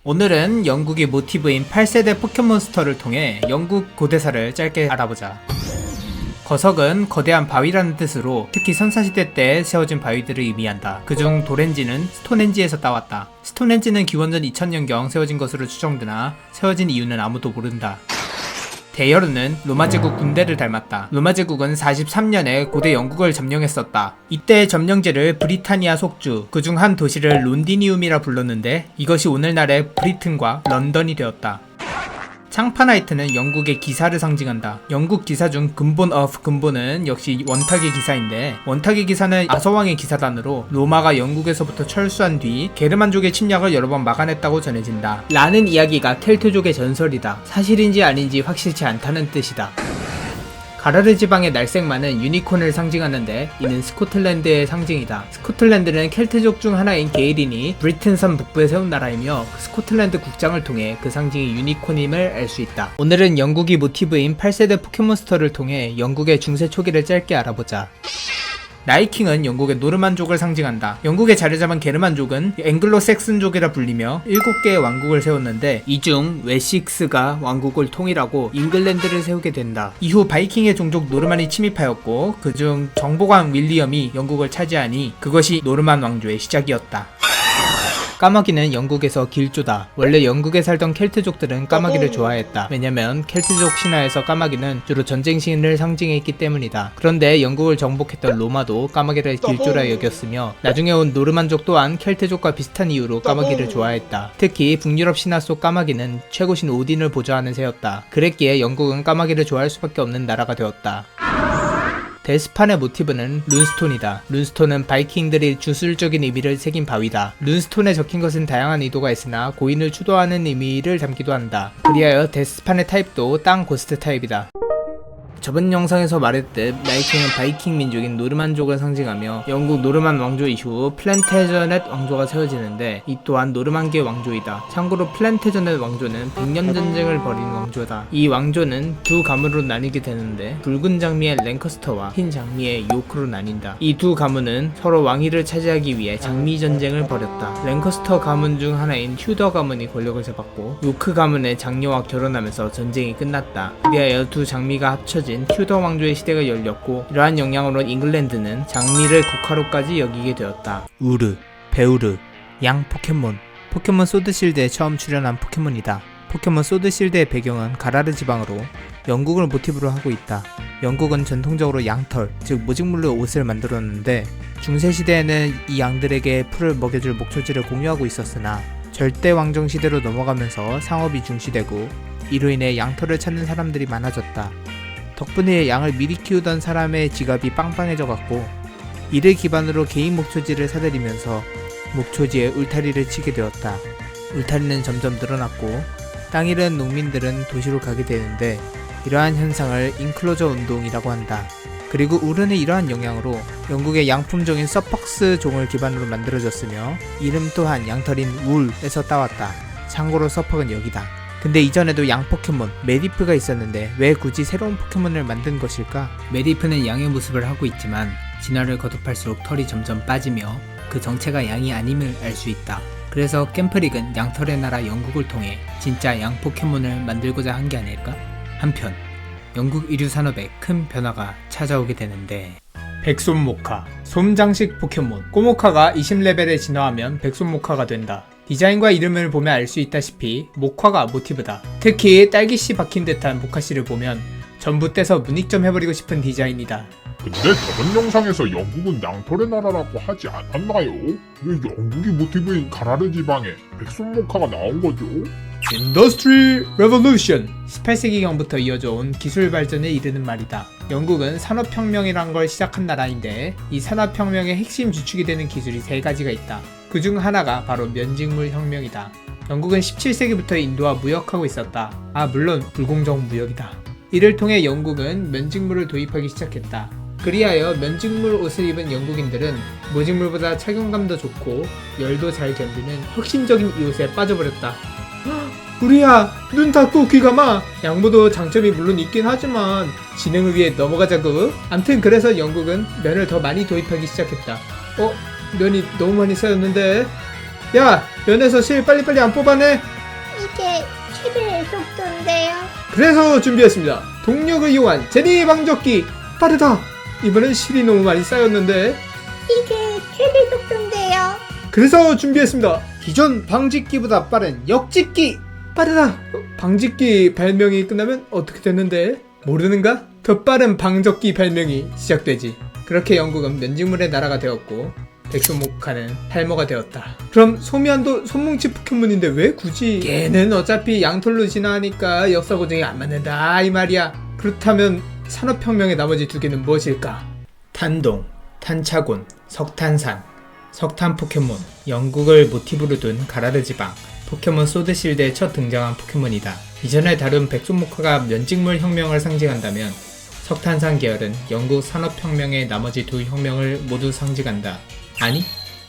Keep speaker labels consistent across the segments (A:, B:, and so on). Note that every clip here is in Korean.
A: 오늘은 영국의 모티브인 8세대 포켓몬스터를 통해 영국 고대사를 짧게 알아보자. 거석은 거대한 바위라는 뜻으로 특히 선사시대 때 세워진 바위들을 의미한다. 그중 도렌지는 스톤헨지에서 따왔다. 스톤헨지는 기원전 2000년경 세워진 것으로 추정되나 세워진 이유는 아무도 모른다. 대여르는 로마 제국 군대를 닮았다. 로마 제국은 43년에 고대 영국을 점령했었다. 이때 점령지를 브리타니아 속주, 그중 한 도시를 론디니움이라 불렀는데 이것이 오늘날의 브리튼과 런던이 되었다. 창파나이트는 영국의 기사를 상징한다. 영국 기사 중 근본 of 근본은 역시 원탁의 기사인데, 원탁의 기사는 아서왕의 기사단으로 로마가 영국에서부터 철수한 뒤 게르만족의 침략을 여러 번 막아냈다고 전해진다. 라는 이야기가 켈트족의 전설이다. 사실인지 아닌지 확실치 않다는 뜻이다. 가라르 지방의 날쌘마는 유니콘을 상징하는데 이는 스코틀랜드의 상징이다. 스코틀랜드는 켈트족 중 하나인 게일인이 브리튼섬 북부에 세운 나라이며 스코틀랜드 국장을 통해 그 상징이 유니콘임을 알 수 있다. 오늘은 영국이 모티브인 8세대 포켓몬스터를 통해 영국의 중세 초기를 짧게 알아보자. 나이킹은 영국의 노르만족을 상징한다. 영국의 자리 잡은 게르만족은 앵글로색슨족이라 불리며 7개의 왕국을 세웠는데 이 중 웨식스가 왕국을 통일하고 잉글랜드를 세우게 된다. 이후 바이킹의 종족 노르만이 침입하였고 그중 정보광 윌리엄이 영국을 차지하니 그것이 노르만 왕조의 시작이었다. 까마귀는 영국에서 길조다. 원래 영국에 살던 켈트족들은 까마귀를 좋아했다. 왜냐면 켈트족 신화에서 까마귀는 주로 전쟁신을 상징했기 때문이다. 그런데 영국을 정복했던 로마도 까마귀를 길조라 여겼으며 나중에 온 노르만족 또한 켈트족과 비슷한 이유로 까마귀를 좋아했다. 특히 북유럽 신화 속 까마귀는 최고신 오딘을 보좌하는 새였다. 그랬기에 영국은 까마귀를 좋아할 수밖에 없는 나라가 되었다. 데스판의 모티브는 룬스톤이다. 룬스톤은 바이킹들이 주술적인 의미를 새긴 바위다. 룬스톤에 적힌 것은 다양한 의도가 있으나 고인을 추도하는 의미를 담기도 한다. 그리하여 데스판의 타입도 땅 고스트 타입이다. 저번 영상에서 말했듯 나이킹은 바이킹 민족인 노르만족을 상징하며 영국 노르만 왕조 이후 플랜테저넷 왕조가 세워지는데 이 또한 노르만계 왕조이다. 참고로 플랜테저넷 왕조는 100년 전쟁을 벌인 왕조다. 이 왕조는 두 가문으로 나뉘게 되는데 붉은 장미의 랭커스터와 흰 장미의 요크로 나뉜다. 이 두 가문은 서로 왕위를 차지하기 위해 장미 전쟁을 벌였다. 랭커스터 가문 중 하나인 튜더 가문이 권력을 잡았고 요크 가문의 장녀와 결혼하면서 전쟁이 끝났다. 그리하여 두 장미가 합쳐진 튜더 왕조의 시대가 열렸고 이러한 영향으로 잉글랜드는 장미를 국화로까지 여기게 되었다. 우르, 베우르, 양 포켓몬. 포켓몬 소드실드에 처음 출연한 포켓몬이다. 포켓몬 소드실드의 배경은 가라르 지방으로 영국을 모티브로 하고 있다. 영국은 전통적으로 양털, 즉 모직물로 옷을 만들었는데 중세시대에는 이 양들에게 풀을 먹여줄 목초지를 공유하고 있었으나 절대 왕정 시대로 넘어가면서 상업이 중시되고 이로 인해 양털을 찾는 사람들이 많아졌다. 덕분에 양을 미리 키우던 사람의 지갑이 빵빵해져 갔고 이를 기반으로 개인 목초지를 사들이면서 목초지에 울타리를 치게 되었다. 울타리는 점점 늘어났고 땅 잃은 농민들은 도시로 가게 되는데 이러한 현상을 인클로저 운동이라고 한다. 그리고 우른의 이러한 영향으로 영국의 양품종인 서퍽스 종을 기반으로 만들어졌으며 이름 또한 양털인 울에서 따왔다. 참고로 서퍽은 여기다. 근데 이전에도 양 포켓몬 메디프가 있었는데 왜 굳이 새로운 포켓몬을 만든 것일까? 메디프는 양의 모습을 하고 있지만 진화를 거듭할수록 털이 점점 빠지며 그 정체가 양이 아님을 알 수 있다. 그래서 캠프릭은 양털의 나라 영국을 통해 진짜 양 포켓몬을 만들고자 한 게 아닐까? 한편 영국 의류 산업에 큰 변화가 찾아오게 되는데 백손모카, 솜장식 포켓몬. 꼬모카가 20레벨에 진화하면 백손모카가 된다. 디자인과 이름을 보면 알 수 있다시피 모카가 모티브다. 특히 딸기씨 박힌 듯한 모카씨를 보면 전부 떼서 문익점 해버리고 싶은 디자인이다.
B: 근데 저번 영상에서 영국은 양털의 나라라고 하지 않았나요? 왜 영국이 모티브인 가라르 지방에 백손모카가 나온 거죠?
A: 인더스트리 레볼루션 18세기경부터 이어져 온 기술 발전에 이르는 말이다. 영국은 산업혁명이란 걸 시작한 나라인데 이 산업혁명의 핵심 주축이 되는 기술이 3가지가 있다. 그 중 하나가 바로 면직물 혁명이다. 영국은 17세기부터 인도와 무역하고 있었다. 물론 불공정 무역이다. 이를 통해 영국은 면직물을 도입하기 시작했다. 그리하여 면직물 옷을 입은 영국인들은 모직물보다 착용감도 좋고 열도 잘 견디는 혁신적인 이 옷에 빠져버렸다. 우리야, 눈 닫고 귀 감아. 양모도 장점이 물론 있긴 하지만 진행을 위해 넘어가자고. 암튼 그래서 영국은 면을 더 많이 도입하기 시작했다. 면이 너무 많이 쌓였는데. 야, 면에서 실 빨리빨리 안 뽑아내.
C: 이게 최대의 속도인데요.
D: 그래서 준비했습니다. 동력을 이용한 제니 방적기. 빠르다. 이번엔 실이 너무 많이 쌓였는데.
C: 이게 최대 속도인데요.
D: 그래서 준비했습니다. 기존 방직기보다 빠른 역직기. 빠르다. 방직기 발명이 끝나면 어떻게 됐는데? 모르는가? 더 빠른 방적기 발명이 시작되지. 그렇게 영국은 면직물의 나라가 되었고 백소모카는 탈모가 되었다. 그럼 소미안도 손뭉치 포켓몬인데 왜 굳이? 걔는 어차피 양털로 진화하니까 역사 고증이 안 맞는다 이 말이야. 그렇다면 산업혁명의 나머지 두 개는 무엇일까?
A: 탄동, 탄차곤, 석탄산, 석탄 포켓몬, 영국을 모티브로 둔 가라르 지방, 포켓몬 소드실드에 첫 등장한 포켓몬이다. 이전에 다룬 백소모카가 면직물 혁명을 상징한다면 석탄산 계열은 영국 산업혁명의 나머지 두 혁명을 모두 상징한다. 아니,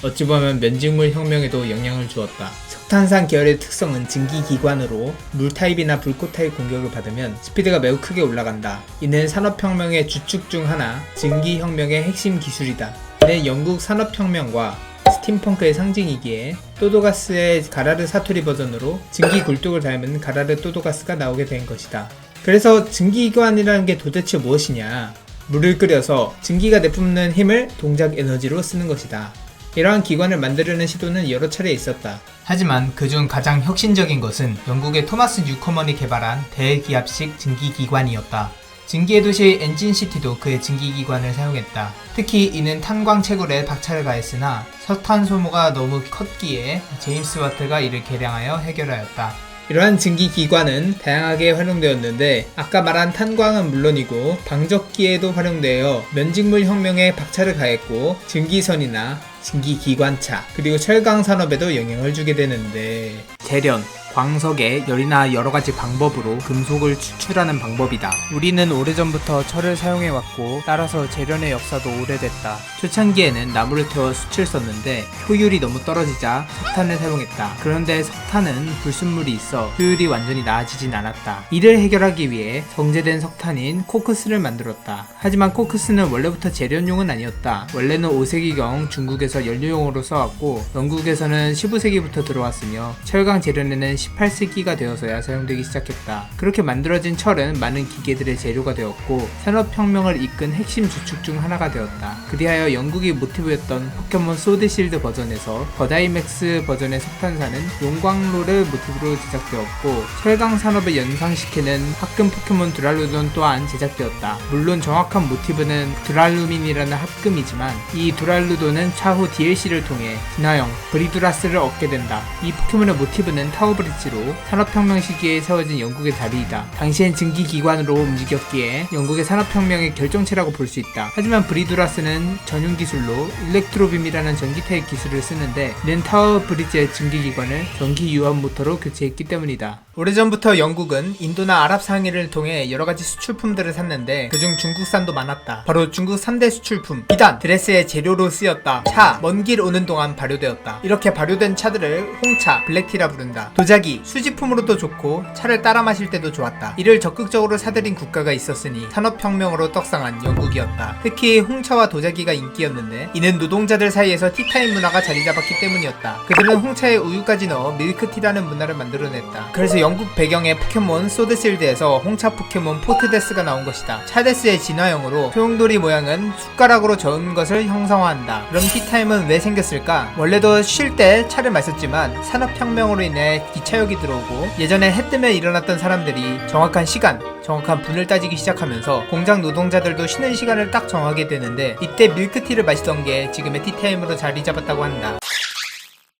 A: 어찌 보면 면직물 혁명에도 영향을 주었다. 석탄산 계열의 특성은 증기기관으로 물타입이나 불꽃타입 공격을 받으면 스피드가 매우 크게 올라간다. 이는 산업혁명의 주축 중 하나, 증기혁명의 핵심 기술이다. 이는 영국 산업혁명과 스팀펑크의 상징이기에 또도가스의 가라르 사투리 버전으로 증기 굴뚝을 닮은 가라르 또도가스가 나오게 된 것이다. 그래서 증기기관이라는 게 도대체 무엇이냐? 물을 끓여서 증기가 내뿜는 힘을 동작 에너지로 쓰는 것이다. 이러한 기관을 만들려는 시도는 여러 차례 있었다. 하지만 그중 가장 혁신적인 것은 영국의 토마스 뉴커먼이 개발한 대기압식 증기기관이었다. 증기의 도시 엔진시티도 그의 증기기관을 사용했다. 특히 이는 탄광 채굴에 박차를 가했으나 석탄 소모가 너무 컸기에 제임스 와트가 이를 개량하여 해결하였다. 이러한 증기기관은 다양하게 활용되었는데 아까 말한 탄광은 물론이고 방적기에도 활용되어 면직물 혁명에 박차를 가했고 증기선이나 증기기관차 그리고 철강 산업에도 영향을 주게 되는데 재련, 광석에 열이나 여러가지 방법으로 금속을 추출하는 방법이다. 우리는 오래전부터 철을 사용해왔고 따라서 재련의 역사도 오래됐다. 초창기에는 나무를 태워 숯을 썼는데 효율이 너무 떨어지자 석탄을 사용했다. 그런데 석탄은 불순물이 있어 효율이 완전히 나아지진 않았다. 이를 해결하기 위해 정제된 석탄인 코크스를 만들었다. 하지만 코크스는 원래부터 재련용은 아니었다. 원래는 5세기경 중국에서 연료용으로 써왔고 영국에서는 15세기부터 들어왔으며 철강 재련에는 18세기가 되어서야 사용되기 시작했다. 그렇게 만들어진 철은 많은 기계들의 재료가 되었고 산업혁명을 이끈 핵심 주축 중 하나가 되었다. 그리하여 영국이 모티브였던 포켓몬 소드실드 버전에서 버다이맥스 버전의 석탄산은 용광로를 모티브로 제작되었고 철강 산업을 연상시키는 합금 포켓몬 드랄루돈 또한 제작되었다. 물론 정확한 모티브는 드랄루민이라는 합금이지만 이 드랄루돈은 차후 DLC를 통해 진화형 브리두라스를 얻게 된다. 이 포켓몬의 모티브는 타워 브리지로 산업혁명 시기에 세워진 영국의 다리이다. 당시엔 증기기관으로 움직였기에 영국의 산업혁명의 결정체라고 볼 수 있다. 하지만 브리두라스는 전용 기술로 일렉트로빔이라는 전기타입 기술을 쓰는데 이는 타워 브리지의 증기기관을 전기 유압 모터로 교체했기 때문이다. 오래전부터 영국은 인도나 아랍 상해를 통해 여러가지 수출품들을 샀는데 그중 중국산도 많았다. 바로 중국 3대 수출품 비단, 드레스의 재료로 쓰였다. 차, 먼 길 오는 동안 발효되었다. 이렇게 발효된 차들을 홍차, 블랙티라 부른다. 도자기, 수지품으로도 좋고 차를 따라 마실 때도 좋았다. 이를 적극적으로 사들인 국가가 있었으니 산업혁명으로 떡상한 영국이었다. 특히 홍차와 도자기가 인기였는데 이는 노동자들 사이에서 티타임 문화가 자리 잡았기 때문이었다. 그들은 홍차에 우유까지 넣어 밀크티라는 문화를 만들어냈다. 그래서 영국 배경의 포켓몬 소드실드에서 홍차 포켓몬 포트데스가 나온 것이다. 차데스의 진화형으로 소용돌이 모양은 숟가락으로 저은 것을 형상화한다. 그럼 티타임은 왜 생겼을까? 원래도 쉴 때 차를 마셨지만 산업혁명으로 인해 기차역이 들어오고 예전에 해 뜨면 일어났던 사람들이 정확한 시간, 정확한 분을 따지기 시작하면서 공장 노동자들도 쉬는 시간을 딱 정하게 되는데 이때 밀크티를 마시던 게 지금의 티타임으로 자리 잡았다고 한다.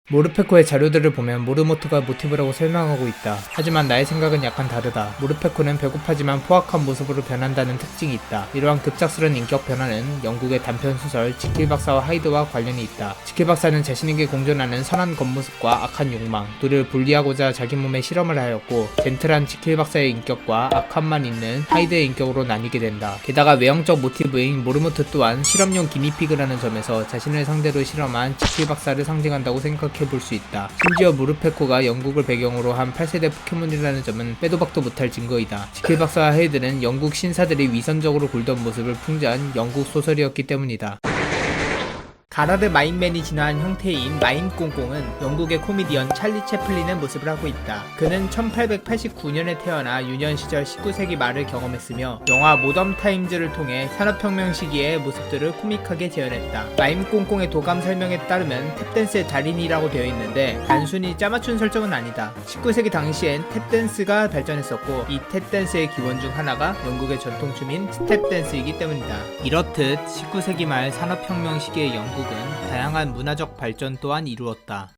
A: 모르페코의 자료들을 보면 모르모토가 모티브라고 설명하고 있다. 하지만 나의 생각은 약간 다르다. 모르페코는 배고파지만 포악한 모습으로 변한다는 특징이 있다. 이러한 급작스런 인격 변화는 영국의 단편 소설 지킬 박사와 하이드와 관련이 있다. 지킬 박사는 자신에게 공존하는 선한 겉모습과 악한 욕망, 둘을 분리하고자 자기 몸에 실험을 하였고 젠틀한 지킬 박사의 인격과 악함만 있는 하이드의 인격으로 나뉘게 된다. 게다가 외형적 모티브인 모르모토 또한 실험용 기니피그라는 점에서 자신을 상대로 실험한 지킬 박사를 상징한다고 생각해 볼 수 있다. 심지어 무르페코가 영국을 배경으로 한 8세대 포켓몬이라는 점은 빼도 박도 못할 증거이다. 지킬 박사와 헤이드는 영국 신사들이 위선적으로 굴던 모습을 풍자한 영국 소설이었기 때문이다. 가라르 마임맨이 진화한 형태인 마임꽁꽁은 영국의 코미디언 찰리 채플린의 모습을 하고 있다. 그는 1889년에 태어나 유년 시절 19세기 말을 경험했으며 영화 모던 타임즈를 통해 산업혁명 시기의 모습들을 코믹하게 재현했다. 마임꽁꽁의 도감 설명에 따르면 탭댄스의 달인이라고 되어 있는데 단순히 짜맞춘 설정은 아니다. 19세기 당시엔 탭댄스가 발전했었고 이 탭댄스의 기원 중 하나가 영국의 전통춤인 스텝댄스이기 때문이다. 이렇듯 19세기 말 산업혁명 시기의 영국은 다양한 문화적 발전 또한 이루었다.